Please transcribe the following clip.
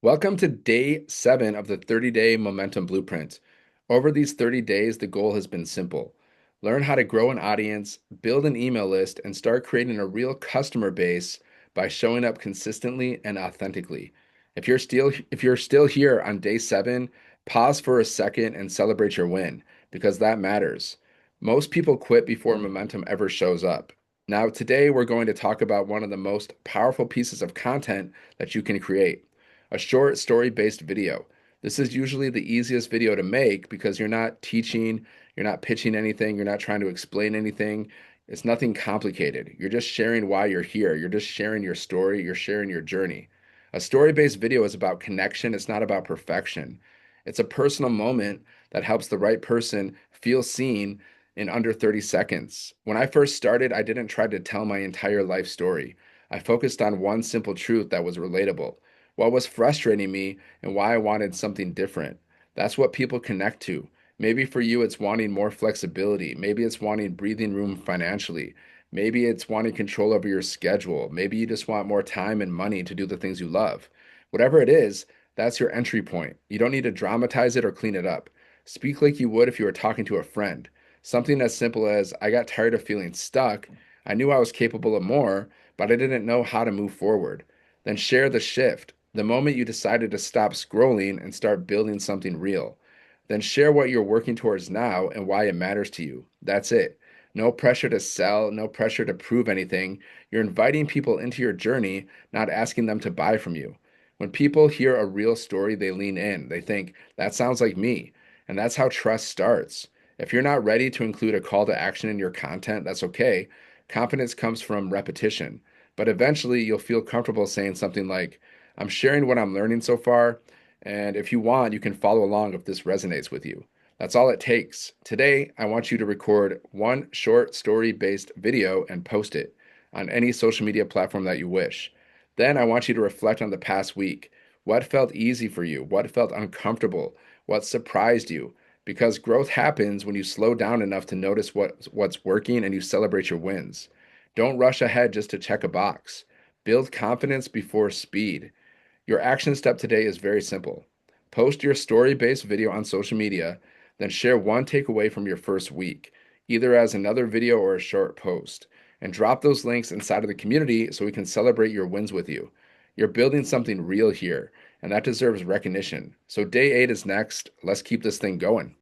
Welcome to day 7 of the 30-day momentum blueprint. Over these 30 days, the goal has been simple. Learn how to grow an audience, build an email list, and start creating a real customer base by showing up consistently and authentically. If you're still here on day 7, pause for a second and celebrate your win because that matters. Most people quit before momentum ever shows up. Now, today we're going to talk about one of the most powerful pieces of content that you can create, a short story-based video. This is usually the easiest video to make because you're not teaching, you're not pitching anything, you're not trying to explain anything. It's nothing complicated. You're just sharing why you're here. You're just sharing your story, you're sharing your journey. A story-based video is about connection, it's not about perfection. It's a personal moment that helps the right person feel seen in under 30 seconds. When I first started, I didn't try to tell my entire life story. I focused on one simple truth that was relatable, what was frustrating me, and why I wanted something different. That's what people connect to. Maybe for you, it's wanting more flexibility. Maybe it's wanting breathing room financially. Maybe it's wanting control over your schedule. Maybe you just want more time and money to do the things you love. Whatever it is, that's your entry point. You don't need to dramatize it or clean it up. Speak like you would if you were talking to a friend. Something as simple as, I got tired of feeling stuck. I knew I was capable of more, but I didn't know how to move forward. Then share the shift, the moment you decided to stop scrolling and start building something real. Then share what you're working towards now and why it matters to you. That's it. No pressure to sell, no pressure to prove anything. You're inviting people into your journey, not asking them to buy from you. When people hear a real story, they lean in. They think, that sounds like me. And that's how trust starts. If you're not ready to include a call to action in your content, that's okay. Confidence comes from repetition. But eventually, you'll feel comfortable saying something like, I'm sharing what I'm learning so far, and if you want, you can follow along if this resonates with you. That's all it takes. Today, I want you to record one short story based video and post it on any social media platform that you wish. Then I want you to reflect on the past week. What felt easy for you? What felt uncomfortable? What surprised you? Because growth happens when you slow down enough to notice what's working and you celebrate your wins. Don't rush ahead just to check a box. Build confidence before speed. Your action step today is very simple. Post your story based video on social media, then share one takeaway from your first week, either as another video or a short post, and drop those links inside of the community so we can celebrate your wins with you. You're building something real here, and that deserves recognition. So, day 8 is next. Let's keep this thing going.